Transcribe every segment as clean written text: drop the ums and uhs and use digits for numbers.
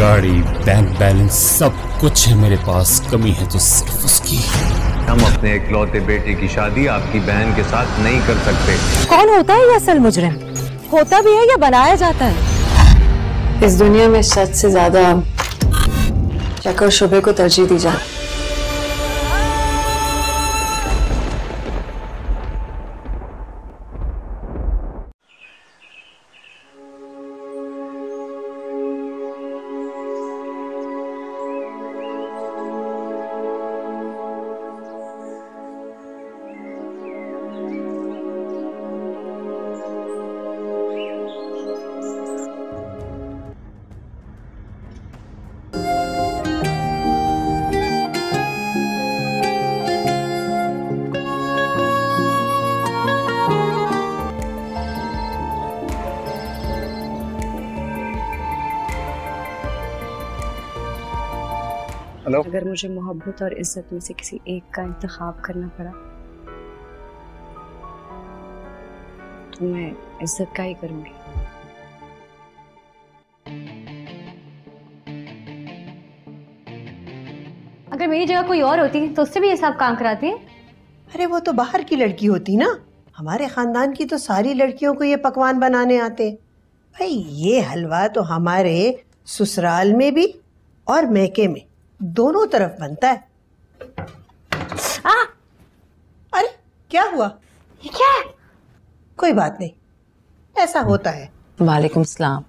गाड़ी, bank balance सब कुछ है मेरे पास, कमी है तो सिर्फ उसकी। हम अपने इकलौते बेटे की शादी आपकी बहन के साथ नहीं कर सकते। कौन होता है ये असल मुजरिम? होता भी है या बनाया जाता है? इस दुनिया में सच से ज्यादा शक और शुबे को तरजीह दी जाती है। हेलो। अगर मुझे मोहब्बत और इज्जत में से किसी एक का इंतखाब करना पड़ा तो मैं इज्जत का ही करूंगी। अगर मेरी जगह कोई और होती तो उससे भी ये सब काम कराती है। अरे वो तो बाहर की लड़की होती ना, हमारे खानदान की तो सारी लड़कियों को ये पकवान बनाने आते। भाई ये हलवा तो हमारे ससुराल में भी और मैके में दोनों तरफ बनता है। अरे क्या हुआ? ये क्या है? कोई बात नहीं, ऐसा होता है। वालेकुम सलाम।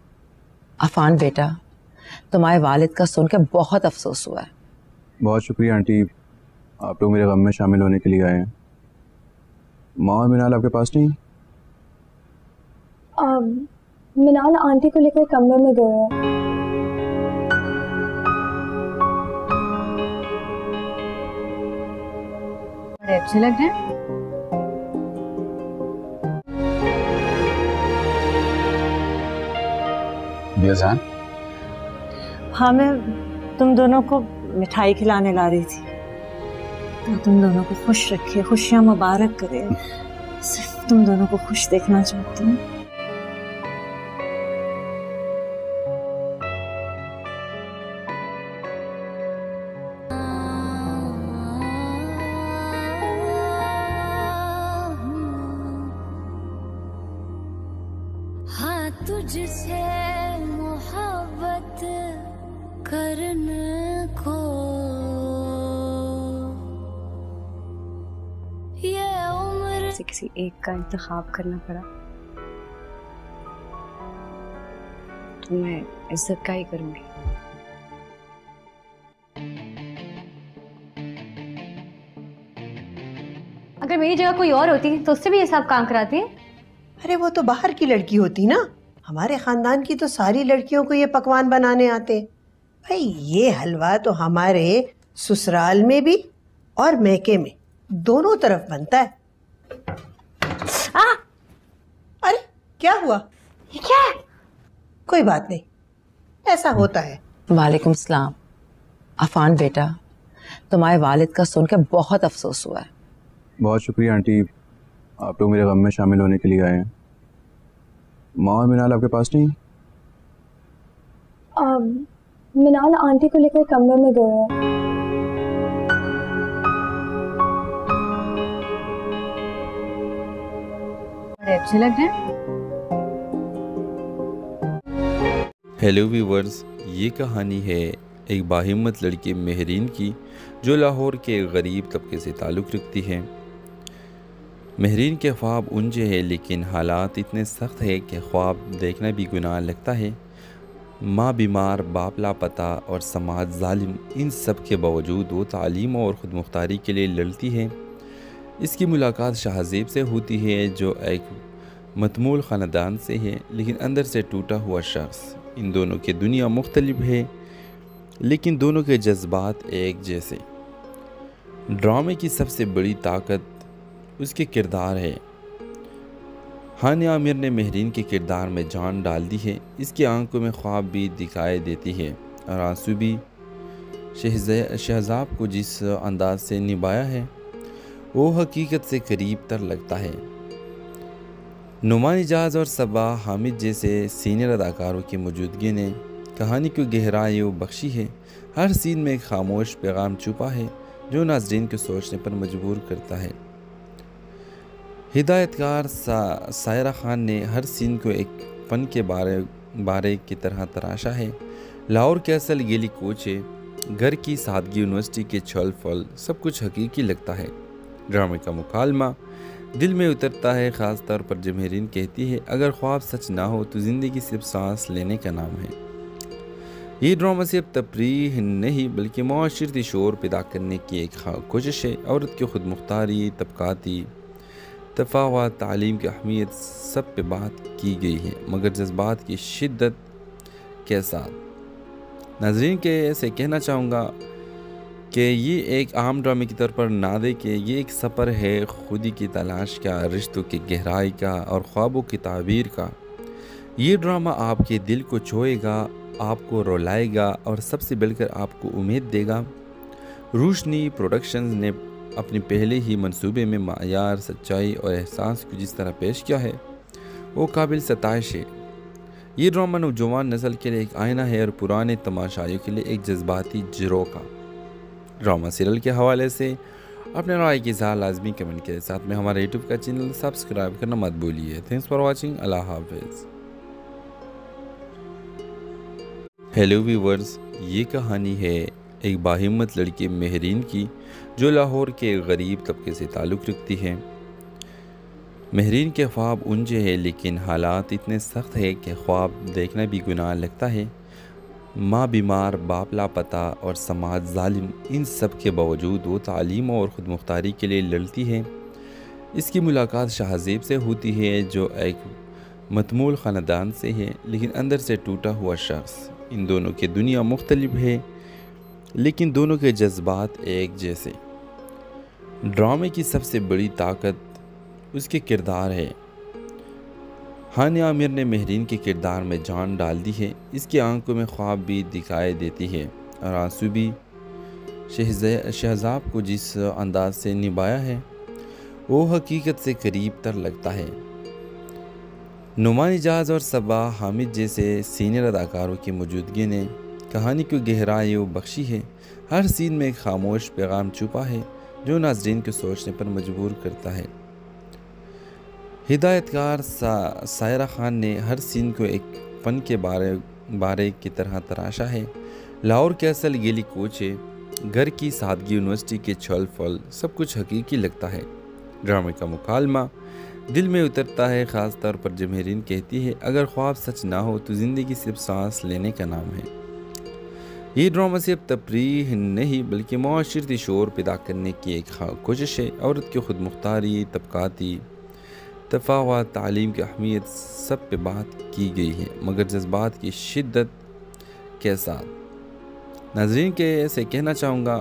अफान बेटा, तुम्हारे वालिद का सुन के बहुत अफसोस हुआ है। बहुत शुक्रिया आंटी, आप लोग मेरे गम में शामिल होने के लिए आए हैं। माँ और मिनाल आपके पास नहीं? मिनाल आंटी को लेकर कमरे में गए हैं। बड़े अच्छे लग रहे हैं। बेजान? हाँ, मैं तुम दोनों को मिठाई खिलाने ला रही थी। तो तुम दोनों को खुश रखे, खुशियां मुबारक करे। सिर्फ तुम दोनों को खुश देखना चाहती हूँ। हाँ, तुझसे मोहब्बत करने को ये उम्र से किसी एक का इंतखाब करना पड़ा तो मैं इज्जत का ही करूंगी। अगर मेरी जगह कोई और होती तो उससे भी ये सब काम कराती है। अरे वो तो बाहर की लड़की होती ना, हमारे खानदान की तो सारी लड़कियों को ये पकवान बनाने आते। भाई ये हलवा तो हमारे ससुराल में भी और मैके में दोनों तरफ बनता है। अरे क्या हुआ? ये क्या है? कोई बात नहीं, ऐसा होता है। वालेकुम सलाम। अफान बेटा, तुम्हारे वालिद का सुन के बहुत अफसोस हुआ है। बहुत शुक्रिया आंटी, आप लोग मेरे गम में शामिल होने के लिए आए हैं। माँ और मिनाल आपके पास नहीं? मिनाल आंटी को लेकर कमरे में गए हैं। बड़े अच्छे लग रहे हैं। हेलो व्यूवर्स, ये कहानी है एक बाहिम्मत लड़की मेहरीन की जो लाहौर के गरीब तबके से ताल्लुक़ रखती है। मेहरीन के ख्वाब ऊंचे हैं लेकिन हालात इतने सख्त है कि ख्वाब देखना भी गुनाह लगता है। माँ बीमार, बाप लापता और समाज जालिम, इन सब के बावजूद वो तालीम और ख़ुद मुख्तारी के लिए लड़ती है। इसकी मुलाकात शाहज़ेब से होती है जो एक मतमूल ख़ानदान से है लेकिन अंदर से टूटा हुआ शख्स। इन दोनों की दुनिया मुख्तलिफ है लेकिन दोनों के जज्बात एक जैसे। ड्रामे की सबसे बड़ी ताकत उसके किरदार है। हानिया आमिर ने मेहरीन के किरदार में जान डाल दी है। इसकी आंखों में ख्वाब भी दिखाई देती है और आंसू भी। शहजाब को जिस अंदाज से निभाया है वो हकीकत से करीब तर लगता है। नुमान इजाज़ और सबा हामिद जैसे सीनियर अदाकारों की मौजूदगी ने कहानी को गहराई व बख्शी है। हर सीन में एक खामोश पैगाम छुपा है जो नाज़रीन को सोचने पर मजबूर करता है। हिदायतकार सायरा खान ने हर सीन को एक फ़न के बारे की तरह तराशा है। लाहौर कैसल गेली कोचे, घर की सादगी, यूनिवर्सिटी के छल फल, सब कुछ हकीकी लगता है। ड्रामे का मुकालमा दिल में उतरता है, ख़ास तौर पर जब मेहरीन कहती है अगर ख्वाब सच ना हो तो ज़िंदगी सिर्फ सांस लेने का नाम है। ये ड्रामा सिर्फ तफरीह नहीं बल्कि माशरती शोर पैदा करने की एक कोशिश है। औरत की खुद मुख्तारी, तबकाती तफावत, तालीम की अहमियत, सब पे बात की गई है, मगर जज्बात की शिद्दत के साथ। नाज़रीन के ऐसे कहना चाहूँगा कि ये एक आम ड्रामे की तौर पर ना दे कि ये एक सफ़र है खुदी की तलाश का, रिश्तों की गहराई का और ख्वाबों की ताबीर का। ये ड्रामा आपके दिल को छुएगा, आपको रुलाएगा और सबसे बढ़कर आपको उम्मीद देगा। रोशनी प्रोडक्शंस ने अपने पहले ही मंसूबे में मायार, सच्चाई और एहसास को जिस तरह पेश किया है वो काबिल सताइश है। ये ड्रामा नौजवान नस्ल के लिए एक आईना है और पुराने तमाशाइयों के लिए एक जज्बाती जिरो का। ड्रामा सीरियल के हवाले से अपने राय की इज़हार लाजमी कमेंट के साथ में हमारे यूट्यूब का चैनल सब्सक्राइब करना मत भूलिए। Thanks for watching. अल्लाह हाफिज़। हेलो व्यूवर्स, ये कहानी है एक बाहिम्मत लड़की मेहरीन की जो लाहौर के गरीब तबके से ताल्लुक़ रखती है। मेहरीन के ख्वाब ऊंचे हैं लेकिन हालात इतने सख्त है कि ख्वाब देखना भी गुनाह लगता है। माँ बीमार, बाप लापता और समाज जालिम, इन सब के बावजूद वो तालीम और ख़ुद मुख्तारी के लिए लड़ती है। इसकी मुलाकात शाहज़ेब से होती है जो एक मतमूल ख़ानदान से है लेकिन अंदर से टूटा हुआ शख्स। इन दोनों की दुनिया मुख्तलिफ है लेकिन दोनों के जज्बात एक जैसे। ड्रामे की सबसे बड़ी ताकत उसके किरदार है। हानिया आमिर ने मेहरीन के किरदार में जान डाल दी है। इसकी आंखों में ख्वाब भी दिखाई देती है और आंसू भी। शहजाब को जिस अंदाज से निभाया है वो हकीकत से करीब तर लगता है। नुमान इजाज और सबा हामिद जैसे सीनियर अदाकारों की मौजूदगी ने कहानी को गहराई व बख्शी है। हर सीन में एक खामोश पैगाम छुपा है जो नाज़रीन को सोचने पर मजबूर करता है। हिदायतकार सायरा खान ने हर सीन को एक फ़न के बारे की तरह तराशा है। लाहौर कैसल गेली कोचे, घर की सादगी, यूनिवर्सिटी के छल फल, सब कुछ हकीकी लगता है। ड्रामे का मुकालमा दिल में उतरता है, ख़ास तौर पर जब मेहरीन कहती है अगर ख्वाब सच ना हो तो ज़िंदगी सिर्फ सांस लेने का नाम है। ये ड्रामा सिर्फ तफरीह नहीं बल्कि माशरती शोर पैदा करने की एक कोशिश है। औरत की खुद मुख्तारी, तबकाती तफावत, तालीम की अहमियत, सब पे बात की गई है, मगर जज्बात की शिद्दत के साथ। नाज़रीन के ऐसे कहना चाहूँगा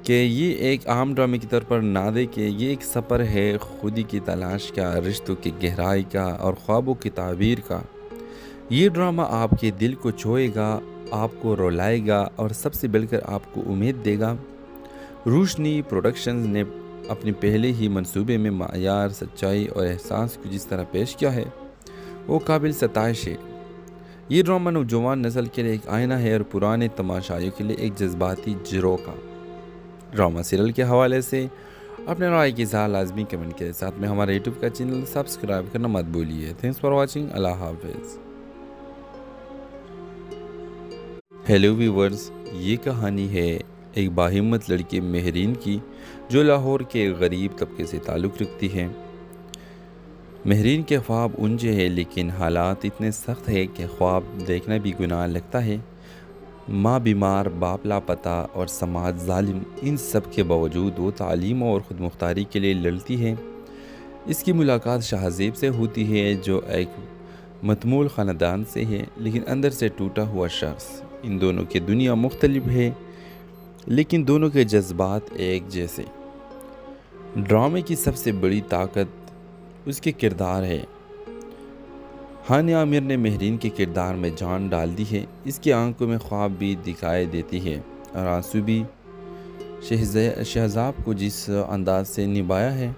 कि ये एक आम ड्रामे की तौर पर ना दे कि ये एक सफ़र है खुदी की तलाश का, रिश्तों की गहराई का और ख्वाबों की ताबीर का। ये ड्रामा आपके दिल को छुएगा, आपको रुलाएगा और सबसे बढ़कर आपको उम्मीद देगा। रोशनी प्रोडक्शंस ने अपने पहले ही मंसूबे में मायार, सच्चाई और एहसास को जिस तरह पेश किया है वो काबिल सताइश है। ये ड्रामा नौजवान नस्ल के लिए एक आईना है और पुराने तमाशाइयों के लिए एक जज्बाती जिरो का। ड्रामा सीरियल के हवाले से अपने राय की इज़हार लाजमी कमेंट के साथ में हमारे यूट्यूब का चैनल सब्सक्राइब करना मत भूलिए। Thanks for watching. अल्लाह हाफिज़। हेलो व्यूवर्स, ये कहानी है एक बाहिम्मत लड़की मेहरीन की जो लाहौर के गरीब तबके से ताल्लुक़ रखती है। मेहरीन के ख्वाब ऊंचे हैं लेकिन हालात इतने सख्त है कि ख्वाब देखना भी गुनाह लगता है। माँ बीमार, बाप लापता और समाज जालिम, इन सब के बावजूद वो तालीम और ख़ुद मुख्तारी के लिए लड़ती है। इसकी मुलाकात शाहज़ेब से होती है जो एक मतमूल ख़ानदान से है लेकिन अंदर से टूटा हुआ शख्स। इन दोनों की दुनिया मुख्तलिफ है लेकिन दोनों के जज्बात एक जैसे। ड्रामे की सबसे बड़ी ताकत उसके किरदार है। हानिया आमिर ने मेहरीन के किरदार में जान डाल दी है। इसकी आंखों में ख्वाब भी दिखाई देती है और आंसू भी। शहजाब को जिस अंदाज से निभाया है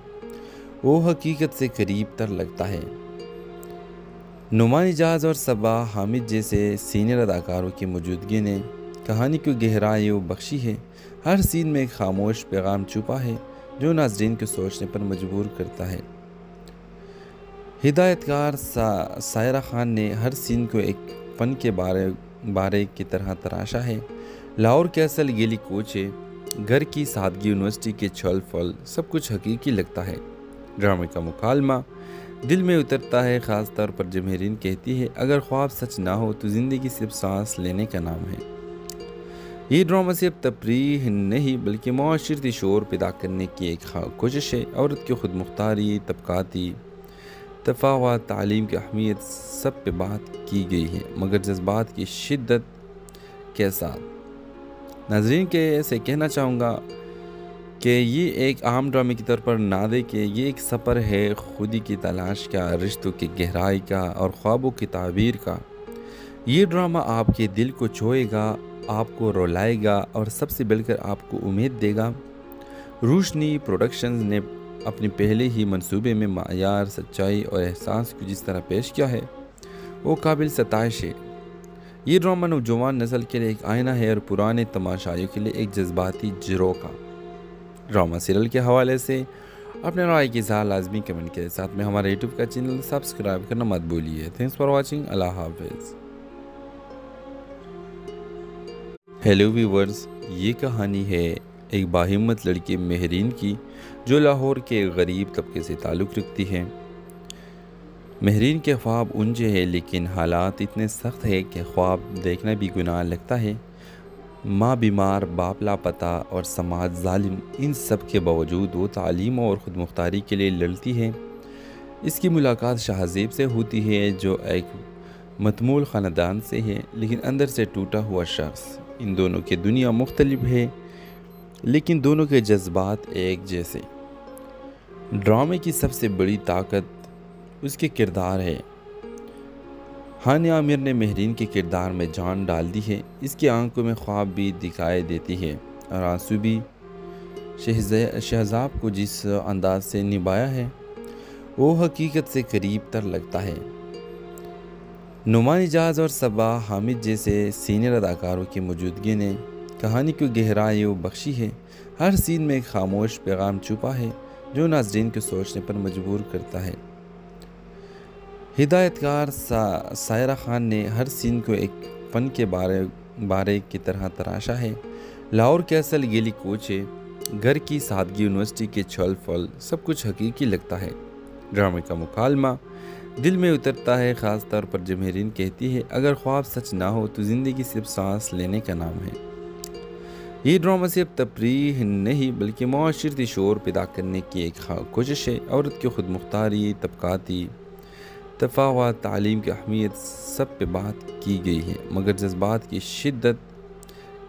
वो हकीकत से करीब तर लगता है। नुमान इजाज़ और सबा हामिद जैसे सीनियर अदाकारों की मौजूदगी ने कहानी को गहराई बख्शी है। हर सीन में एक खामोश पैगाम छुपा है जो नाज़रीन को सोचने पर मजबूर करता है। हिदायतकार सायरा खान ने हर सीन को एक फ़न के बारे की तरह तराशा है। लाहौर के असल गेली कोचे, घर की सादगी, यूनिवर्सिटी के छल फल, सब कुछ हकीकी लगता है। ड्रामे का मुकालमा दिल में उतरता है, ख़ास तौर पर जब मेहरीन कहती है अगर ख्वाब सच ना हो तो ज़िंदगी सिर्फ सांस लेने का नाम है। ये ड्रामा सिर्फ तफरीह नहीं बल्कि माशरती शोर पैदा करने की एक कोशिश है। औरत की खुद मुख्तारी, तबकाती तफावत, तालीम की अहमियत, सब पे बात की गई है, मगर जज्बात की शिद्दत के साथ। नाज़रीन के ऐसे कहना चाहूँगा कि ये एक आम ड्रामे की तौर पर ना दे कि ये एक सफ़र है खुदी की तलाश का, रिश्तों की गहराई का और ख्वाबों की ताबीर का। ये ड्रामा आपके दिल को छुएगा, आपको रुलाएगा और सबसे बढ़कर आपको उम्मीद देगा। रोशनी प्रोडक्शंस ने अपने पहले ही मंसूबे में मायार, सच्चाई और एहसास को जिस तरह पेश किया है वो काबिल सताइश है। ये ड्रामा नौजवान नस्ल के लिए एक आईना है और पुराने तमाशाइयों के लिए एक जज्बाती जिरो का। ड्रामा सीरियल के हवाले से अपने राय की इज़हार लाजमी कमेंट के साथ में हमारे यूट्यूब का चैनल सब्सक्राइब करना मत भूलिए। Thanks for watching. अल्लाह हाफिज़। हेलो व्यूवर्स, ये कहानी है एक बाहिम्मत लड़की मेहरीन की जो लाहौर के गरीब तबके से ताल्लुक़ रखती है। मेहरीन के ख्वाब ऊंचे हैं लेकिन हालात इतने सख्त है कि ख्वाब देखना भी गुनाह लगता है। माँ बीमार, बाप लापता और समाज जालिम, इन सब के बावजूद वो तालीम और ख़ुद मुख्तारी के लिए लड़ती है। इसकी मुलाकात शाहज़ेब से होती है जो एक मतमूल ख़ानदान से है लेकिन अंदर से टूटा हुआ शख्स। इन दोनों की दुनिया मुख्तलिफ है लेकिन दोनों के जज्बात एक जैसे। ड्रामे की सबसे बड़ी ताकत उसके किरदार है। हानिया आमिर ने मेहरीन के किरदार में जान डाल दी है। इसकी आंखों में ख्वाब भी दिखाई देती है और आंसू भी। शहजाब को जिस अंदाज से निभाया है वो हकीकत से करीब तर लगता है। नुमान इजाज़ और सबा हामिद जैसे सीनियर अदाकारों की मौजूदगी ने कहानी को गहराई बख्शी है। हर सीन में एक खामोश पैगाम छुपा है जो नाज़रीन को सोचने पर मजबूर करता है। हिदायतकार सायरा खान ने हर सीन को एक फ़न के बारे की तरह तराशा है। लाहौर के असल गेली कोचे, घर की सादगी, यूनिवर्सिटी के छल फल, सब कुछ हकीकी लगता है। ड्रामे का मुकालमा दिल में उतरता है, ख़ास तौर पर जब मेहरीन कहती है अगर ख्वाब सच ना हो तो ज़िंदगी सिर्फ सांस लेने का नाम है। ये ड्रामा सिर्फ तफरीह नहीं बल्कि माशरती शोर पैदा करने की एक कोशिश है। औरत की खुद मुख्तारी, तबकाती तफावत, तालीम की अहमियत, सब पे बात की गई है, मगर जज्बात की शिद्दत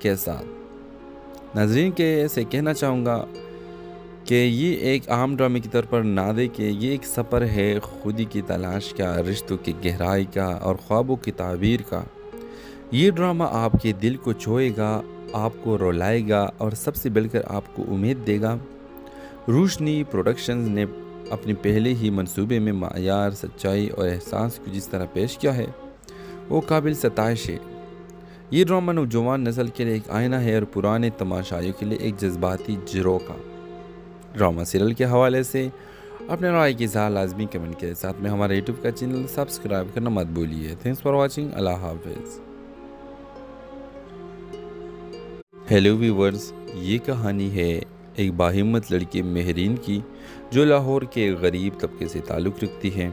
के साथ। नाज़रीन के ऐसे कहना चाहूँगा कि ये एक आम ड्रामे की तौर पर ना दे कि ये एक सफ़र है खुदी की तलाश का, रिश्तों की गहराई का और ख्वाबों की ताबीर का। ये ड्रामा आपके दिल को छुएगा, आपको रुलाएगा और सबसे बढ़कर आपको उम्मीद देगा। रोशनी प्रोडक्शंस ने अपने पहले ही मंसूबे में मायार, सच्चाई और एहसास को जिस तरह पेश किया है वो काबिल सताइश है। ये ड्रामा नौजवान नस्ल के लिए एक आईना है और पुराने तमाशाइयों के लिए एक जज्बाती जिरो का। ड्रामा सीरियल के हवाले से अपने राय की इज़हार लाजमी कमेंट के साथ में हमारे यूट्यूब का चैनल सब्सक्राइब करना मत भूलिए। Thanks for watching. अल्लाह हाफिज़। हेलो व्यूवर्स, ये कहानी है एक बाहिम्मत लड़की मेहरीन की जो लाहौर के गरीब तबके से ताल्लुक़ रखती है।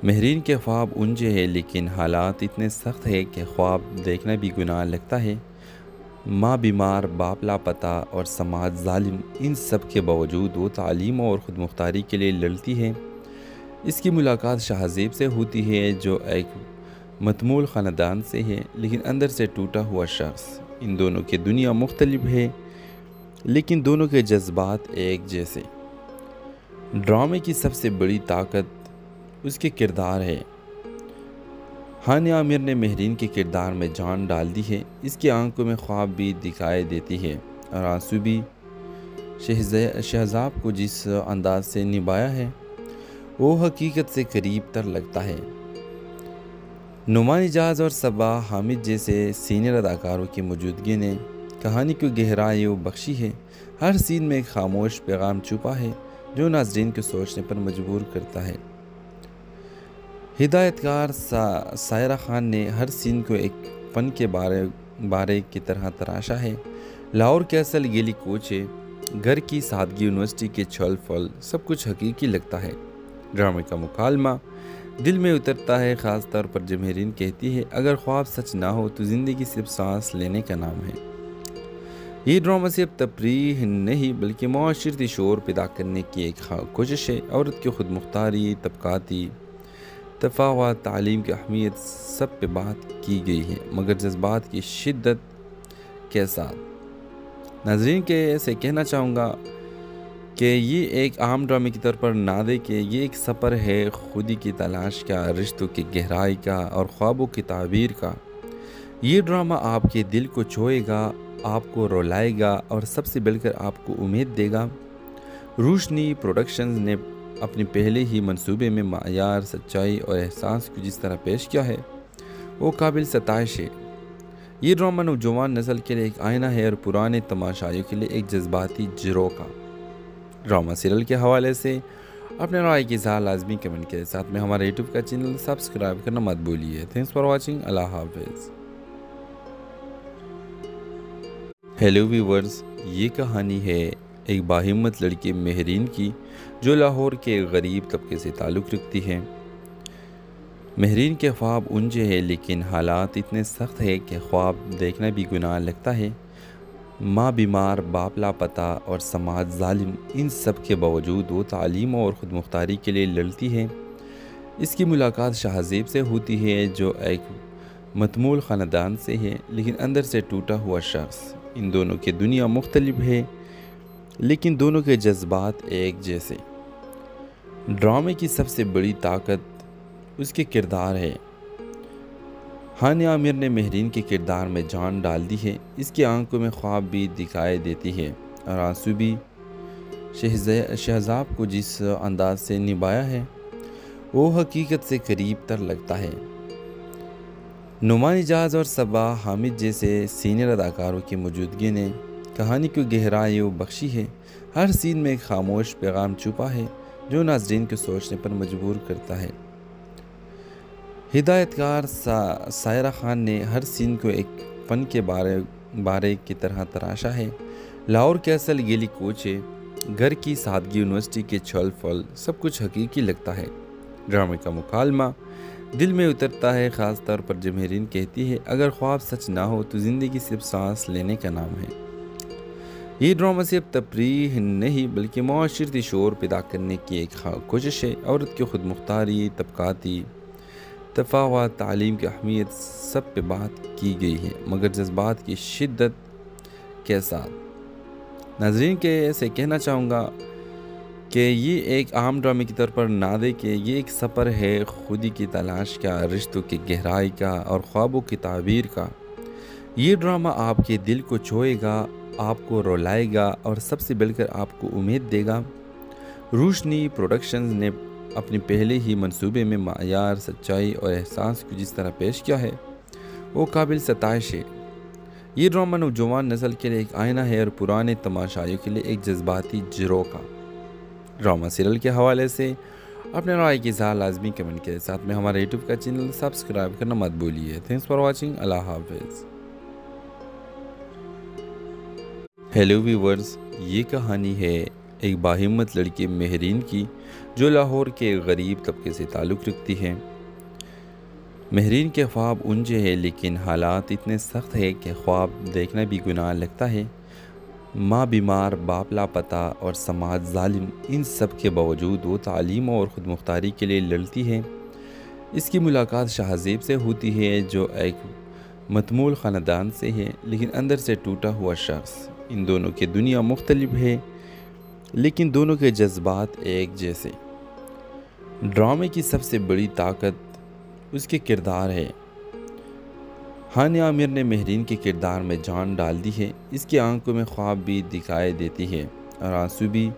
मेहरीन के ख्वाब ऊंचे हैं लेकिन हालात इतने सख्त है कि ख्वाब देखना भी गुनाह लगता है। माँ बीमार, बाप लापता और समाज जालिम, इन सब के बावजूद वो तालीम और ख़ुद मुख्तारी के लिए लड़ती है। इसकी मुलाकात शाहज़ेब से होती है जो एक मतमूल ख़ानदान से है लेकिन अंदर से टूटा हुआ शख्स। इन दोनों की दुनिया मुख्तलिफ है लेकिन दोनों के जज्बात एक जैसे। ड्रामे की सबसे बड़ी ताकत उसके किरदार है। हानिया आमिर ने मेहरीन के किरदार में जान डाल दी है। इसकी आंखों में ख्वाब भी दिखाई देती है और आंसू भी। शहजाब को जिस अंदाज से निभाया है वो हकीकत से करीब तर लगता है। नुमान इजाज़ और सबा हामिद जैसे सीनियर अदाकारों की मौजूदगी ने कहानी को गहराई बख्शी है। हर सीन में एक खामोश पैगाम छुपा है जो नाज़रीन को सोचने पर मजबूर करता है। हिदायतकार सायरा खान ने हर सीन को एक फ़न के बारे की तरह तराशा है। लाहौर के असल गेली कोचे, घर की सादगी, यूनिवर्सिटी के छल फल, सब कुछ हकीकी लगता है। ड्रामे का मुकालमा दिल में उतरता है, ख़ास तौर पर जब मेहरीन कहती है, अगर ख्वाब सच ना हो तो ज़िंदगी सिर्फ सांस लेने का नाम है। ये ड्रामा सिर्फ तफरीह नहीं बल्कि माशरती शोर पैदा करने की एक कोशिश है। औरत की खुद मुख्तारी, तबकाती तफावत, तालीम की अहमियत, सब पे बात की गई है, मगर जज्बात की शिद्दत के साथ। नाज़रीन के ऐसे कहना चाहूँगा कि ये एक आम ड्रामे की तौर पर ना दे कि ये एक सफ़र है खुदी की तलाश का, रिश्तों की गहराई का और ख्वाबों की ताबीर का। ये ड्रामा आपके दिल को छुएगा, आपको रुलाएगा और सबसे बढ़कर आपको उम्मीद देगा। रोशनी प्रोडक्शंस ने अपने पहले ही मंसूबे में मायार, सच्चाई और एहसास को जिस तरह पेश किया है वो काबिल सताइश है। ये ड्रामा नौजवान नस्ल के लिए एक आईना है और पुराने तमाशाइयों के लिए एक जज्बाती झरोखा। ड्रामा सीरियल के हवाले से अपने राय की इज़हार लाजमी कमेंट के साथ में हमारे यूट्यूब का चैनल सब्सक्राइब करना मत भूलिए। Thanks for watching. अल्लाह हाफिज़। हेलो व्यूवर्स, ये कहानी है एक बाहिम्मत लड़की मेहरीन की जो लाहौर के गरीब तबके से ताल्लुक़ रखती है। मेहरीन के ख्वाब ऊंचे हैं लेकिन हालात इतने सख्त है कि ख्वाब देखना भी गुनाह लगता है। माँ बीमार, बाप लापता और समाज जालिम, इन सब के बावजूद वो तालीम और ख़ुद मुख्तारी के लिए लड़ती है। इसकी मुलाकात शाहज़ेब से होती है जो एक मतमूल ख़ानदान से है लेकिन अंदर से टूटा हुआ शख्स। इन दोनों की दुनिया मुख्तलिफ है लेकिन दोनों के जज्बात एक जैसे। ड्रामे की सबसे बड़ी ताकत उसके किरदार है। हानिया आमिर ने मेहरीन के किरदार में जान डाल दी है। इसकी आंखों में ख्वाब भी दिखाई देती है और आंसू भी। शहजाब को जिस अंदाज से निभाया है वो हकीकत से करीब तर लगता है। नुमान इजाज़ और सबा हामिद जैसे सीनियर अदाकारों की मौजूदगी ने कहानी को गहराई बख्शी है। हर सीन में एक खामोश पैगाम छुपा है जो नाज़रीन को सोचने पर मजबूर करता है। हिदायतकार सायरा खान ने हर सीन को एक फ़न के बारे की तरह तराशा है। लाहौर के असल गेली कोचे, घर की सादगी, यूनिवर्सिटी के छल फल, सब कुछ हकीकी लगता है। ड्रामे का मुकालमा दिल में उतरता है, ख़ास तौर पर जब मेहरीन कहती है, अगर ख्वाब सच ना हो तो ज़िंदगी सिर्फ सांस लेने का नाम है। ये ड्रामा सिर्फ तफरीह नहीं बल्कि माशरती शोर पैदा करने की एक कोशिश है। औरत की खुद मुख्तारी, तबकाती तफावत, तालीम की अहमियत, सब पे बात की गई है, मगर जज्बात की शिद्दत के साथ। नाज़रीन के ऐसे कहना चाहूँगा कि ये एक आम ड्रामे की तौर पर ना दे कि ये एक सफ़र है खुदी की तलाश का, रिश्तों की गहराई का और ख्वाबों की ताबीर का। ये ड्रामा आपके दिल को छुएगा, आपको रुलाएगा और सबसे बढ़कर आपको उम्मीद देगा। रोशनी प्रोडक्शंस ने अपने पहले ही मंसूबे में मायार, सच्चाई और एहसास को जिस तरह पेश किया है वो काबिल सताइश है। ये ड्रामा नौजवान नस्ल के लिए एक आईना है और पुराने तमाशाइयों के लिए एक जज्बाती झरोखा। ड्रामा सीरियल के हवाले से अपने राय की इज़हार लाजमी कमेंट के साथ में हमारे यूट्यूब का चैनल सब्सक्राइब करना मत भूलिए। Thanks for watching. अल्लाह हाफिज़। हेलो व्यूवर्स, ये कहानी है एक बाहिम्मत लड़की मेहरीन की जो लाहौर के गरीब तबके से ताल्लुक़ रखती है। मेहरीन के ख्वाब ऊंचे हैं लेकिन हालात इतने सख्त है कि ख्वाब देखना भी गुनाह लगता है। माँ बीमार, बाप लापता और समाज जालिम, इन सब के बावजूद वो तालीम और ख़ुद मुख्तारी के लिए लड़ती है। इसकी मुलाकात शाहज़ेब से होती है जो एक मतमूल ख़ानदान से है लेकिन अंदर से टूटा हुआ शख्स। इन दोनों की दुनिया मुख्तलिफ है लेकिन दोनों के जज्बात एक जैसे। ड्रामे की सबसे बड़ी ताकत उसके किरदार है। हानिया आमिर ने मेहरीन के किरदार में जान डाल दी है। इसकी आंखों में ख्वाब भी दिखाई देती है और आंसू भी।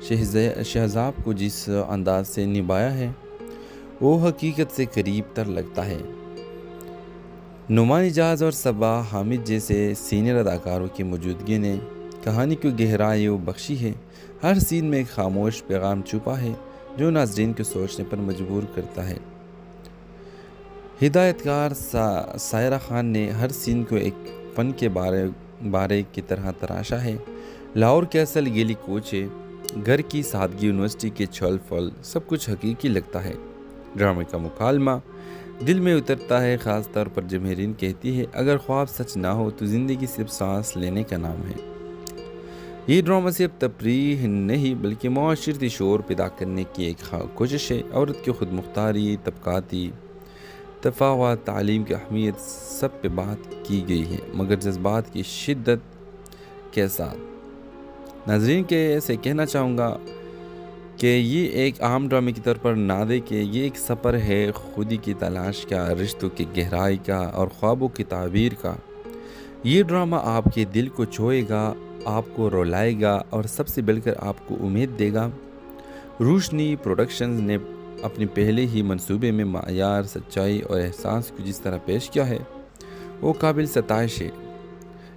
शहजाब को जिस अंदाज से निभाया है वो हकीकत से करीब तर लगता है। नुमान इजाज़ और सबा हामिद जैसे सीनियर अदाकारों की मौजूदगी ने कहानी को गहराई बख्शी है। हर सीन में एक खामोश पैगाम छुपा है जो नाज़रीन को सोचने पर मजबूर करता है। हिदायतकार सायरा खान ने हर सीन को एक फन के बारे की तरह तराशा है। लाहौर के असल गेली कोचे, घर की सादगी, यूनिवर्सिटी के छल फल, सब कुछ हकीकी लगता है। ड्रामे का मुकालमा दिल में उतरता है, ख़ास तौर पर जब मेहरीन कहती है अगर ख्वाब सच ना हो तो ज़िंदगी सिर्फ सांस लेने का नाम है। ये ड्रामा सिर्फ तफरीह नहीं बल्कि माशरती शोर पैदा करने की एक कोशिश है। औरत की खुद मुख्तारी, तबकाती तफावत, तालीम की अहमियत सब पे बात की गई है, मगर जज्बात की शिद्दत के साथ। नाज़रीन के ऐसे कहना चाहूँगा कि ये एक आम ड्रामे की तौर पर ना दे कि ये एक सफ़र है खुदी की तलाश का, रिश्तों की गहराई का और ख्वाबों की ताबीर का। ये ड्रामा आपके दिल को छुएगा, आपको रुलाएगा और सबसे बढ़कर आपको उम्मीद देगा। रोशनी प्रोडक्शंस ने अपने पहले ही मंसूबे में मायार, सच्चाई और एहसास को जिस तरह पेश किया है वो काबिल सताइश है।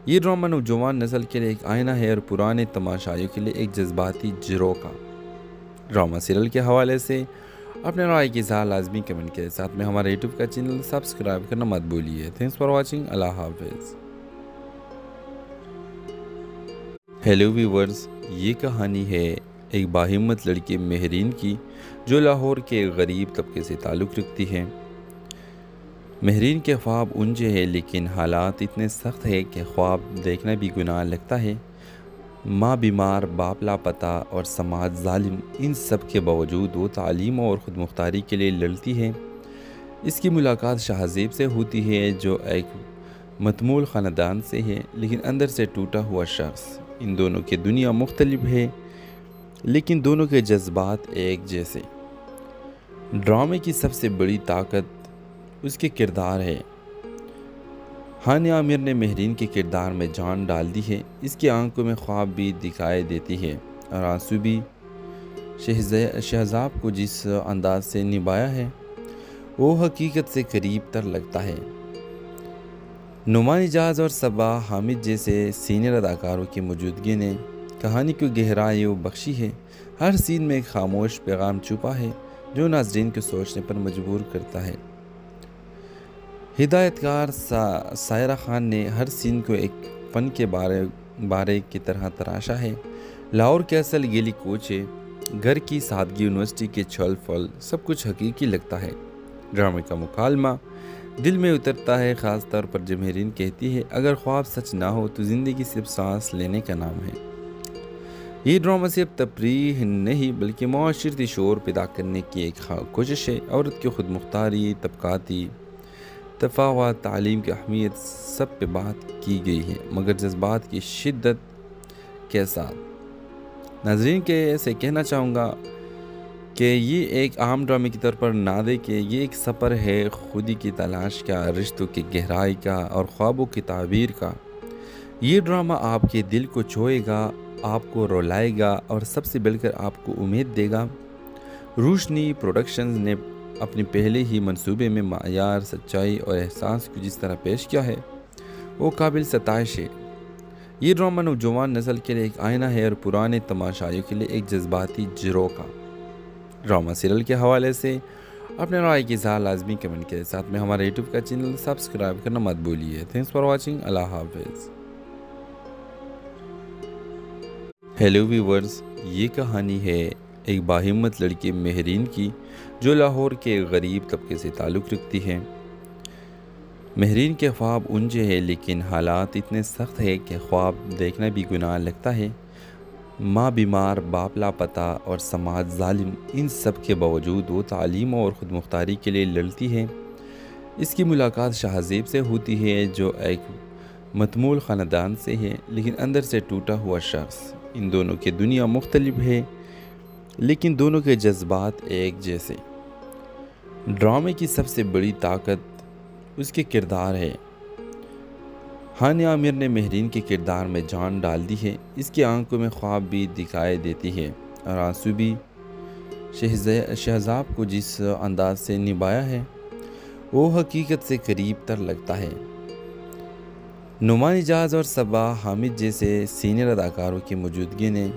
ये ड्रामा नौजवान नस्ल के लिए एक आईना है और पुराने तमाशाइयों के लिए एक जज्बाती झरोखा। ड्रामा सीरियल के हवाले से अपने राय की इज़हार लाजमी कमेंट के साथ में हमारे यूट्यूब का चैनल सब्सक्राइब करना मत भूलिए। Thanks for watching. अल्लाह हाफिज़। हेलो व्यूवर्स, ये कहानी है एक बाहिम्मत लड़की मेहरीन की जो लाहौर के गरीब तबके से ताल्लुक़ रखती है। मेहरीन के ख्वाब ऊंचे हैं लेकिन हालात इतने सख्त है कि ख्वाब देखना भी गुनाह लगता है। माँ बीमार, बाप लापता और समाज जालिम, इन सब के बावजूद वो तालीम और ख़ुद मुख्तारी के लिए लड़ती है। इसकी मुलाकात शाहज़ेब से होती है जो एक मतमूल ख़ानदान से है लेकिन अंदर से टूटा हुआ शख्स। इन दोनों की दुनिया मुख्तलिफ है लेकिन दोनों के जज्बात एक जैसे। ड्रामे की सबसे बड़ी ताकत उसके किरदार है। हानिया आमिर ने मेहरीन के किरदार में जान डाल दी है। इसकी आंखों में ख्वाब भी दिखाई देती है और आंसू भी। शहजाब को जिस अंदाज से निभाया है वो हकीकत से करीब तर लगता है। नुमान इजाज़ और सबा हामिद जैसे सीनियर अदाकारों की मौजूदगी ने कहानी को गहराई बख्शी है। हर सीन में एक खामोश पैगाम छुपा है जो नाज़रीन को सोचने पर मजबूर करता है। हिदायतकार सायरा खान ने हर सीन को एक फन के बारे की तरह तराशा है। लाहौर के असल गेली कोचे, घर की सादगी, यूनिवर्सिटी के छल फल, सब कुछ हकीकी लगता है। ड्रामे का मुकालमा दिल में उतरता है, ख़ास तौर पर जब मेहरीन कहती है अगर ख्वाब सच ना हो तो ज़िंदगी सिर्फ सांस लेने का नाम है। ये ड्रामा सिर्फ तफरीह नहीं बल्कि माशरती शोर पैदा करने की एक कोशिश है। औरत की खुद मुख्तारी, तबकाती तफावत, तालीम की अहमियत सब पे बात की गई है, मगर जज्बात की शिद्दत के साथ। नाज़रीन के ऐसे कहना चाहूँगा कि ये एक आम ड्रामे की तौर पर ना दे कि ये एक सफ़र है खुदी की तलाश का, रिश्तों की गहराई का और ख्वाबों की ताबीर का। ये ड्रामा आपके दिल को छुएगा, आपको रुलाएगा और सबसे बढ़कर आपको उम्मीद देगा। रोशनी प्रोडक्शंस ने अपने पहले ही मंसूबे में मायार, सच्चाई और एहसास को जिस तरह पेश किया है वो काबिल सताइश है। ये ड्रामा नौजवान नस्ल के लिए एक आईना है और पुराने तमाशाइयों के लिए एक जज्बाती झरोखा। ड्रामा सीरियल के हवाले से अपने राय की इज़हार लाजमी कमेंट के साथ में हमारे यूट्यूब का चैनल सब्सक्राइब करना मत भूलिए। Thanks for watching. अल्लाह हाफिज़। हेलो व्यूवर्स, ये कहानी है एक बाहिम्मत लड़की मेहरीन की जो लाहौर के गरीब तबके से ताल्लुक़ रखती है। मेहरीन के ख्वाब ऊंचे हैं लेकिन हालात इतने सख्त है कि ख्वाब देखना भी गुनाह लगता है। माँ बीमार, बाप लापता और समाज जालिम, इन सब के बावजूद वो तालीम और ख़ुद मुख्तारी के लिए लड़ती है। इसकी मुलाकात शाहज़ेब से होती है जो एक मतमूल ख़ानदान से है लेकिन अंदर से टूटा हुआ शख्स। इन दोनों की दुनिया मुख्तलिफ है लेकिन दोनों के जज्बात एक जैसे। ड्रामे की सबसे बड़ी ताकत उसके किरदार है। हानिया आमिर ने मेहरीन के किरदार में जान डाल दी है। इसकी आंखों में ख्वाब भी दिखाई देती है और आंसू भी। शहजाब को जिस अंदाज से निभाया है वो हकीकत से करीब तर लगता है। नुमान इजाज़ और सबा हामिद जैसे सीनियर अदाकारों की मौजूदगी ने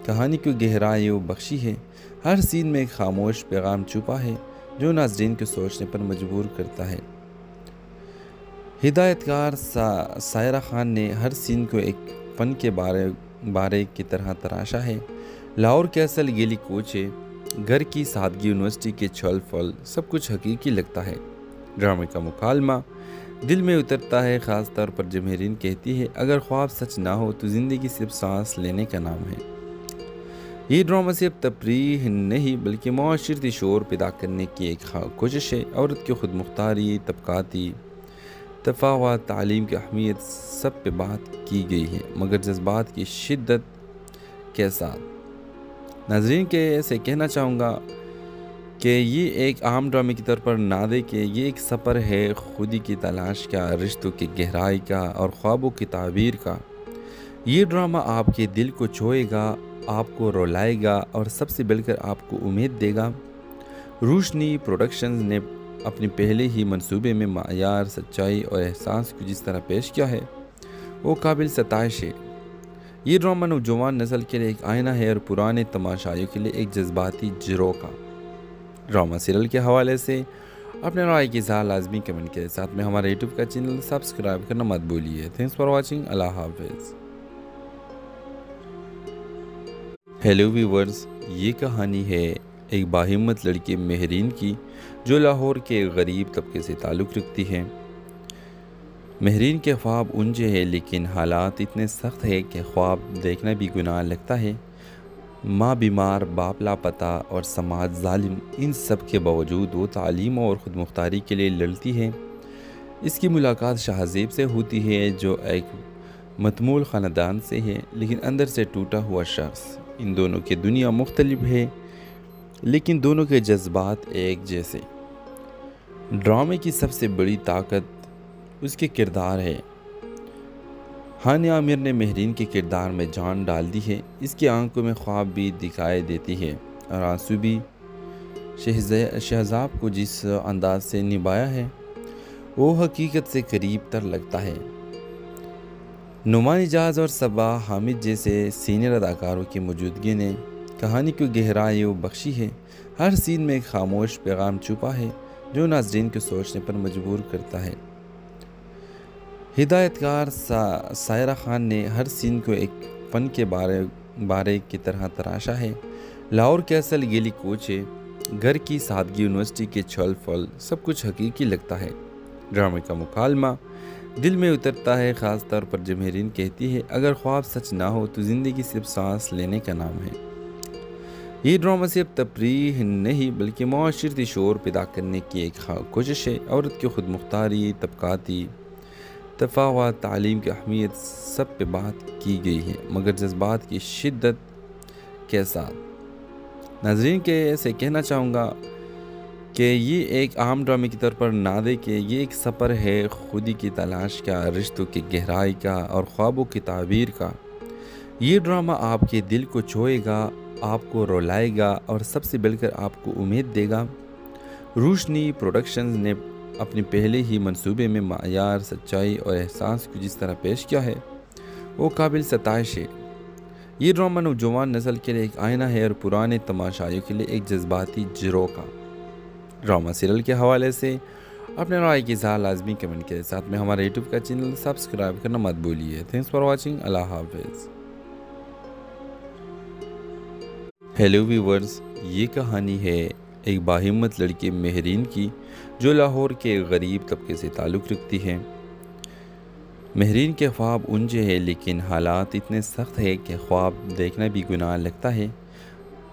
कहानी को गहराई बख्शी है। हर सीन में एक खामोश पैगाम छुपा है जो नाज़रीन को सोचने पर मजबूर करता है। हिदायतकार सायरा खान ने हर सीन को एक फ़न के बारे की तरह तराशा है। लाहौर कैसल गेली कोचे, घर की सादगी, यूनिवर्सिटी के छल फल, सब कुछ हकीकी लगता है। ड्रामे का मुकालमा दिल में उतरता है, ख़ास तौर पर जब मेहरीन कहती है अगर ख्वाब सच ना हो तो ज़िंदगी सिर्फ सांस लेने का नाम है। ये ड्रामा सिर्फ तफरीह नहीं बल्कि माशरती शोर पैदा करने की एक कोशिश है। औरत की खुद मुख्तारी, तबकाती तफावत, तालीम की अहमियत, सब पे बात की गई है, मगर जज्बात की शिद्दत के साथ। नाज़रीन के ऐसे कहना चाहूँगा कि ये एक आम ड्रामे की तौर पर ना दे कि ये एक सफ़र है खुदी की तलाश का, रिश्तों की गहराई का और ख्वाबों की ताबीर का। ये ड्रामा आपके दिल को छुएगा, आपको रुलाएगा और सबसे बढ़कर आपको उम्मीद देगा। रोशनी प्रोडक्शंस ने अपने पहले ही मंसूबे में मायार, सच्चाई और एहसास को जिस तरह पेश किया है वो काबिल सताइश है। ये ड्रामा नौजवान नस्ल के लिए एक आईना है और पुराने तमाशाइयों के लिए एक जज्बाती झरोखा। ड्रामा सीरियल के हवाले से अपने राय की इज़हार लाजमी कमेंट के साथ में हमारे यूट्यूब का चैनल सब्सक्राइब करना मत भूलिए। Thanks for watching. अल्लाह हाफिज़। हेलो व्यूवर्स, ये कहानी है एक बाहिम्मत लड़की मेहरीन की जो लाहौर के गरीब तबके से ताल्लुक़ रखती है। मेहरीन के ख्वाब ऊंचे हैं लेकिन हालात इतने सख्त है कि ख्वाब देखना भी गुनाह लगता है। माँ बीमार, बाप लापता और समाज जालिम, इन सब के बावजूद वो तालीम और ख़ुद मुख्तारी के लिए लड़ती है। इसकी मुलाकात शाहज़ेब से होती है जो एक मतमूल ख़ानदान से है लेकिन अंदर से टूटा हुआ शख्स। इन दोनों की दुनिया मुख्तलिफ है लेकिन दोनों के जज्बात एक जैसे। ड्रामे की सबसे बड़ी ताकत उसके किरदार है। हानिया आमिर ने मेहरीन के किरदार में जान डाल दी है। इसकी आंखों में ख्वाब भी दिखाई देती है और आंसू भी। शहजाब को जिस अंदाज से निभाया है वो हकीकत से करीब तर लगता है। नुमान इजाज़ और सबा हामिद जैसे सीनियर अदाकारों की मौजूदगी ने कहानी को गहराई बख्शी है। हर सीन में एक खामोश पैगाम छुपा है जो नाज़रीन को सोचने पर मजबूर करता है। हिदायतकार सायरा खान ने हर सीन को एक फ़न के बारे की तरह तराशा है। लाहौर कैसल गेली कोचे, घर की सादगी, यूनिवर्सिटी के छल फल, सब कुछ हकीकी लगता है। ड्रामे का मुकालमा दिल में उतरता है, ख़ास तौर पर जब मेहरीन कहती है अगर ख्वाब सच ना हो तो ज़िंदगी सिर्फ सांस लेने का नाम है। ये ड्रामा सिर्फ तफरीह नहीं बल्कि माशरती शोर पैदा करने की एक कोशिश है। औरत की खुद मुख्तारी, तबकाती तफावत, तालीम की अहमियत, सब पे बात की गई है, मगर जज्बात की शिद्दत के साथ। नाज़रीन के ऐसे कहना चाहूँगा कि ये एक आम ड्रामे की तौर पर ना दे कि ये एक सफ़र है खुदी की तलाश का, रिश्तों की गहराई का और ख्वाबों की ताबीर का। ये ड्रामा आपके दिल को छुएगा, आपको रुलाएगा और सबसे बढ़कर आपको उम्मीद देगा। रोशनी प्रोडक्शंस ने अपने पहले ही मंसूबे में मायार, सच्चाई और एहसास को जिस तरह पेश किया है वो काबिल सताइश है। ये ड्रामा नौजवान नस्ल के लिए एक आईना है और पुराने तमाशाइयों के लिए एक जज्बाती झरोखा। ड्रामा सीरियल के हवाले से अपने राय की इज़हार लाजमी कमेंट के साथ में हमारे यूट्यूब का चैनल सब्सक्राइब करना मत भूलिए। Thanks for watching. अल्लाह हाफिज़। हेलो व्यूवर्स, ये कहानी है एक बाहिम्मत लड़की मेहरीन की जो लाहौर के गरीब तबके से ताल्लुक़ रखती है। मेहरीन के ख्वाब ऊंचे हैं लेकिन हालात इतने सख्त है कि ख्वाब देखना भी गुनाह लगता है।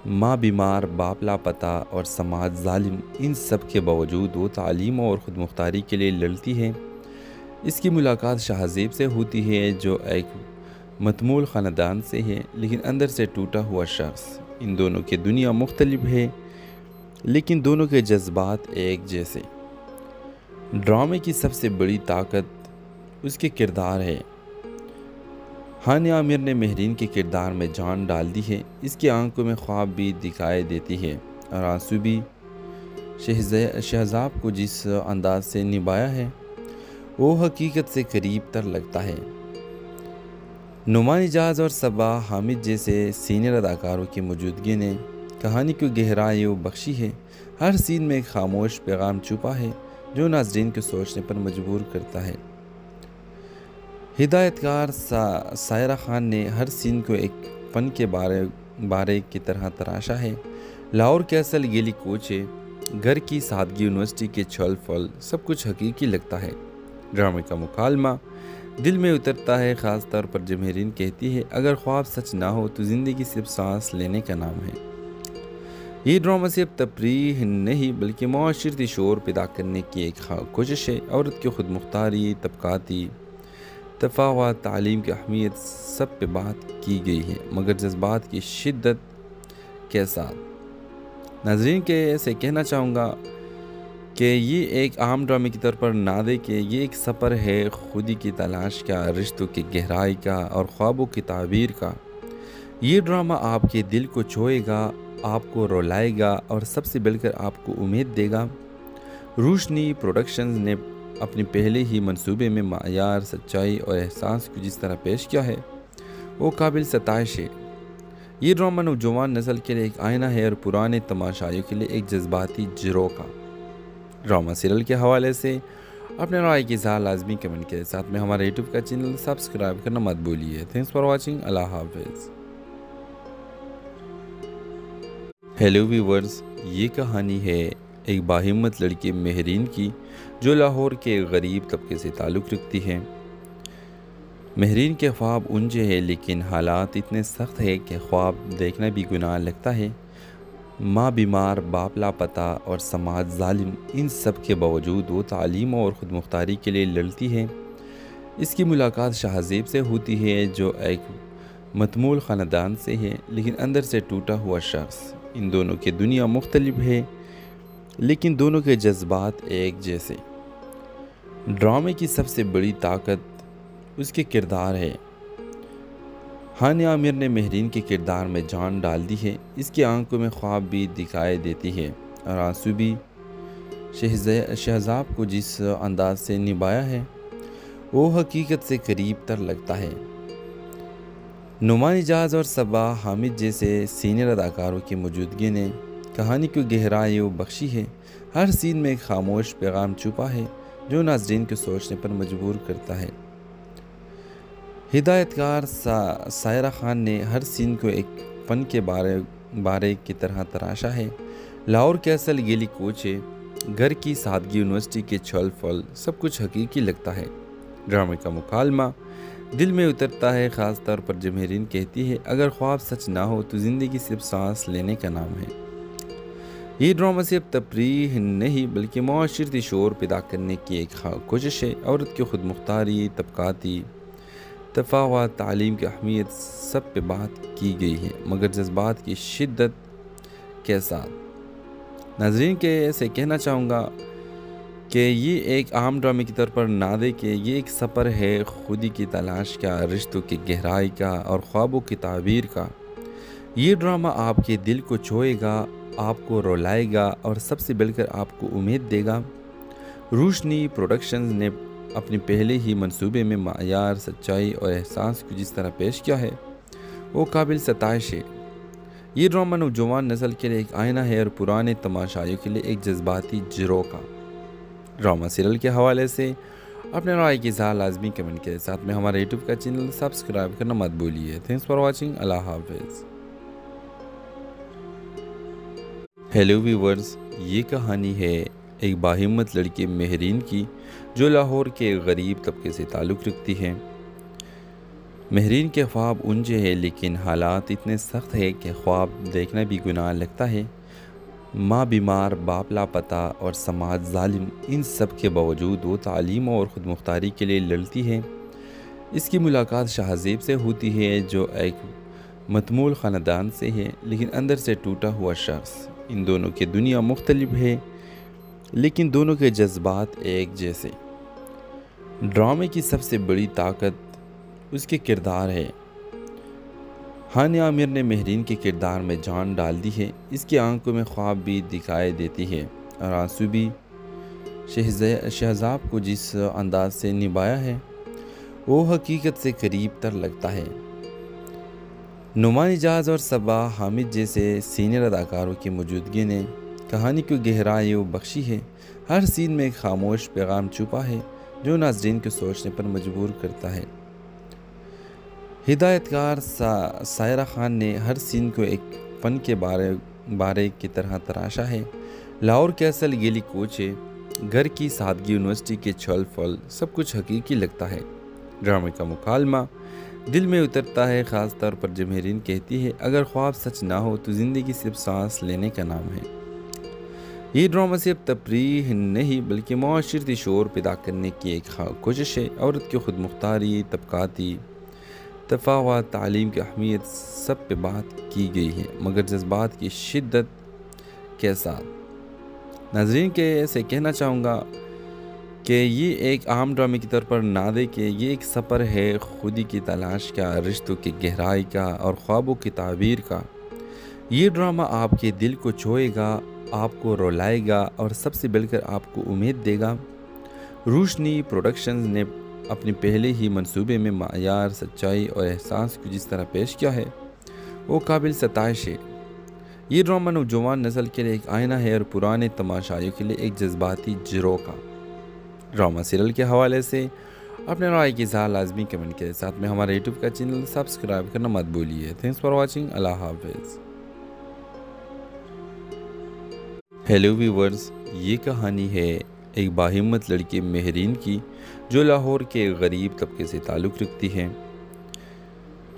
माँ बीमार, बाप लापता और समाज जालिम, इन सब के बावजूद वो तालीम और ख़ुद मुख्तारी के लिए लड़ती है। इसकी मुलाकात शाहज़ेब से होती है जो एक मतमूल ख़ानदान से है लेकिन अंदर से टूटा हुआ शख्स। इन दोनों की दुनिया मुख्तलिफ है लेकिन दोनों के जज्बात एक जैसे। ड्रामे की सबसे बड़ी ताकत उसके किरदार है। हानिया आमिर ने मेहरीन के किरदार में जान डाल दी है। इसकी आंखों में ख्वाब भी दिखाई देती है और आंसू भी। शहजाब को जिस अंदाज से निभाया है वो हकीकत से करीब तर लगता है। नुमान इजाज और सबा हामिद जैसे सीनियर अदाकारों की मौजूदगी ने कहानी को गहराई बख्शी है। हर सीन में एक खामोश पैगाम छुपा है जो नाज़रीन को सोचने पर मजबूर करता है। हिदायतकार सायरा खान ने हर सीन को एक फ़न के बारे की तरह तराशा है। लाहौर कैसल गेली कोचे, घर की सादगी, यूनिवर्सिटी के छल फल, सब कुछ हकीकी लगता है। ड्रामे का मुकालमा दिल में उतरता है, ख़ास तौर पर जब मेहरीन कहती है अगर ख्वाब सच ना हो तो ज़िंदगी सिर्फ सांस लेने का नाम है। ये ड्रामा सिर्फ तफरीह नहीं बल्कि माशरती शोर पैदा करने की एक कोशिश है। औरत की खुद मुख्तारी, तबकाती तफावत, तालीम की अहमियत, सब पे बात की गई है, मगर जज्बात की शिद्दत के साथ। नाज़रीन के ऐसे कहना चाहूँगा कि ये एक आम ड्रामे की तौर पर ना दे कि ये एक सफ़र है खुदी की तलाश का, रिश्तों की गहराई का और ख्वाबों की ताबीर का। ये ड्रामा आपके दिल को छुएगा, आपको रुलाएगा और सबसे बढ़कर आपको उम्मीद देगा। रोशनी प्रोडक्शंस ने अपने पहले ही मंसूबे में मायार, सच्चाई और एहसास को जिस तरह पेश किया है वो काबिल सताइश है। ये ड्रामा नौजवान नस्ल के लिए एक आईना है और पुराने तमाशाइयों के लिए एक जज्बाती झरोखा। ड्रामा सीरियल के हवाले से अपने राय की इज़हार लाजमी कमेंट के साथ में हमारे यूट्यूब का चैनल सब्सक्राइब करना मत भूलिए। Thanks for watching. अल्लाह हाफिज़। हेलो व्यूवर्स, ये कहानी है एक बाहिम्मत लड़की मेहरीन की जो लाहौर के गरीब तबके से ताल्लुक़ रखती है। मेहरीन के ख्वाब ऊंचे हैं लेकिन हालात इतने सख्त है कि ख्वाब देखना भी गुनाह लगता है। माँ बीमार, बाप लापता और समाज जालिम, इन सब के बावजूद वो तालीम और ख़ुद मुख्तारी के लिए लड़ती है। इसकी मुलाकात शाहज़ेब से होती है जो एक मतमूल ख़ानदान से है लेकिन अंदर से टूटा हुआ शख्स। इन दोनों की दुनिया मुख्तलिफ है लेकिन दोनों के जज्बात एक जैसे। ड्रामे की सबसे बड़ी ताकत उसके किरदार है। हानिया आमिर ने मेहरीन के किरदार में जान डाल दी है। इसकी आंखों में ख्वाब भी दिखाई देती है और आंसू भी। शहजाब को जिस अंदाज से निभाया है वो हकीकत से करीब तर लगता है। नुमान इजाज और सबा हामिद जैसे सीनियर अदाकारों की मौजूदगी ने कहानी को गहराई बख्शी है। हर सीन में एक खामोश पैगाम छुपा है जो नाज़रीन को सोचने पर मजबूर करता है। हिदायतकार सायरा खान ने हर सीन को एक फ़न के बारे की तरह तराशा है। लाहौर कैसल गेली कोचे, घर की सादगी, यूनिवर्सिटी के छल फल, सब कुछ हकीकी लगता है। ड्रामे का मुकालमा दिल में उतरता है, ख़ास तौर पर जब मेहरीन कहती है अगर ख्वाब सच ना हो तो ज़िंदगी सिर्फ सांस लेने का नाम है। ये ड्रामा सिर्फ तफरीह नहीं बल्कि माशरती शोर पैदा करने की एक कोशिश है। औरत की खुद मुख्तारी, तबकाती तफावत, तालीम की अहमियत, सब पे बात की गई है, मगर जज्बात की शिद्दत के साथ। नाज़रीन के ऐसे कहना चाहूँगा कि ये एक आम ड्रामे की तौर पर ना दे कि ये एक सफ़र है खुदी की तलाश का, रिश्तों की गहराई का और ख्वाबों की ताबीर का। ये ड्रामा आपके दिल को छुएगा, आपको रुलाएगा और सबसे बढ़कर आपको उम्मीद देगा। रोशनी प्रोडक्शंस ने अपने पहले ही मंसूबे में मायार, सच्चाई और एहसास को जिस तरह पेश किया है वो काबिल सताइश है। ये ड्रामा नौजवान नस्ल के लिए एक आईना है और पुराने तमाशाइयों के लिए एक जज्बाती झरोखा। ड्रामा सीरियल के हवाले से अपने राय की इज़हार लाजमी कमेंट के साथ में हमारे यूट्यूब का चैनल सब्सक्राइब करना मत भूलिए। Thanks for watching. अल्लाह हाफिज़। हेलो व्यूवर्स, ये कहानी है एक बाहिम्मत लड़की मेहरीन की जो लाहौर के गरीब तबके से ताल्लुक़ रखती है। मेहरीन के ख्वाब ऊंचे हैं लेकिन हालात इतने सख्त है कि ख्वाब देखना भी गुनाह लगता है। माँ बीमार, बाप लापता और समाज जालिम, इन सब के बावजूद वो तालीम और ख़ुद मुख्तारी के लिए लड़ती है। इसकी मुलाकात शाहज़ेब से होती है जो एक मतमूल ख़ानदान से है लेकिन अंदर से टूटा हुआ शख्स। इन दोनों की दुनिया मुख्तलिफ है लेकिन दोनों के जज्बात एक जैसे। ड्रामे की सबसे बड़ी ताकत उसके किरदार है। हानिया आमिर ने मेहरीन के किरदार में जान डाल दी है। इसकी आंखों में ख्वाब भी दिखाई देती है और आंसू भी। शहजाब को जिस अंदाज से निभाया है वो हकीकत से करीब तर लगता है। नुमान इजाज़ और सबा हामिद जैसे सीनियर अदाकारों की मौजूदगी ने कहानी को गहराई बख्शी है। हर सीन में एक खामोश पैगाम छुपा है जो नाज़रीन को सोचने पर मजबूर करता है। हिदायतकार सायरा खान ने हर सीन को एक फ़न के बारे की तरह तराशा है। लाहौर के असल गेली कोचे, घर की सादगी, यूनिवर्सिटी के छल फल, सब कुछ हकीकी लगता है। ड्रामे का मुकालमा दिल में उतरता है, ख़ास तौर पर जब मेहरीन कहती है अगर ख्वाब सच ना हो तो ज़िंदगी सिर्फ सांस लेने का नाम है। ये ड्रामा सिर्फ तफरीह नहीं बल्कि माशरती शोर पैदा करने की एक कोशिश है। औरत की खुद मुख्तारी, तबकाती तफावत, तालीम की अहमियत सब पे बात की गई है, मगर जज्बात की शिद्दत के साथ। नाज़रीन के ऐसे कहना चाहूँगा कि ये एक आम ड्रामे की तौर पर ना दे कि ये एक सफ़र है खुदी की तलाश का, रिश्तों की गहराई का और ख्वाबों की ताबीर का। ये ड्रामा आपके दिल को छुएगा, आपको रुलाएगा और सबसे बढ़कर आपको उम्मीद देगा। रोशनी प्रोडक्शंस ने अपने पहले ही मंसूबे में मायार, सच्चाई और एहसास को जिस तरह पेश किया है वो काबिल सताइश है। ये ड्रामा नौजवान नस्ल के लिए एक आईना है और पुराने तमाशाइयों के लिए एक जज्बाती झरोका। ड्रामा सीरियल के हवाले से अपने राय की इज़हार लाजमी कमेंट के साथ में हमारे यूट्यूब का चैनल सब्सक्राइब करना मत भूलिए। Thanks for watching. अल्लाह हाफिज़। हेलो व्यूवर्स, ये कहानी है एक बाहिम्मत लड़की मेहरीन की जो लाहौर के गरीब तबके से ताल्लुक़ रखती है।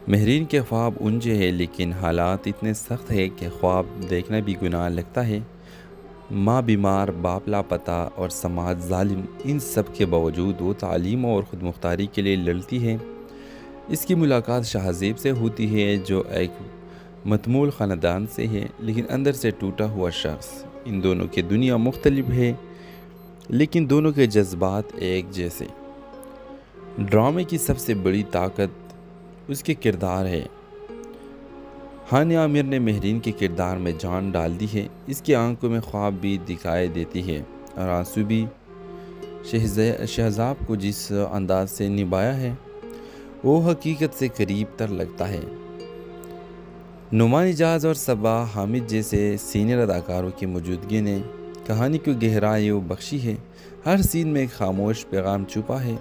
मेहरीन के ख्वाब ऊंचे हैं लेकिन हालात इतने सख्त है कि ख्वाब देखना भी गुनाह लगता है। माँ बीमार, बाप लापता और समाज जालिम, इन सब के बावजूद वो तालीम और ख़ुद मुख्तारी के लिए लड़ती है। इसकी मुलाकात शाहज़ेब से होती है जो एक मतमूल ख़ानदान से है लेकिन अंदर से टूटा हुआ शख्स। इन दोनों की दुनिया मुख्तलिफ है लेकिन दोनों के जज्बात एक जैसे। ड्रामे की सबसे बड़ी ताकत उसके किरदार है। हानिया आमिर ने मेहरीन के किरदार में जान डाल दी है। इसकी आंखों में ख्वाब भी दिखाई देती है और आंसू भी। शहजाब को जिस अंदाज से निभाया है वो हकीकत से करीब तर लगता है। नुमान इजाज़ और सबा हामिद जैसे सीनियर अदाकारों की मौजूदगी ने कहानी को गहराई बख्शी है। हर सीन में एक खामोश पैगाम छुपा है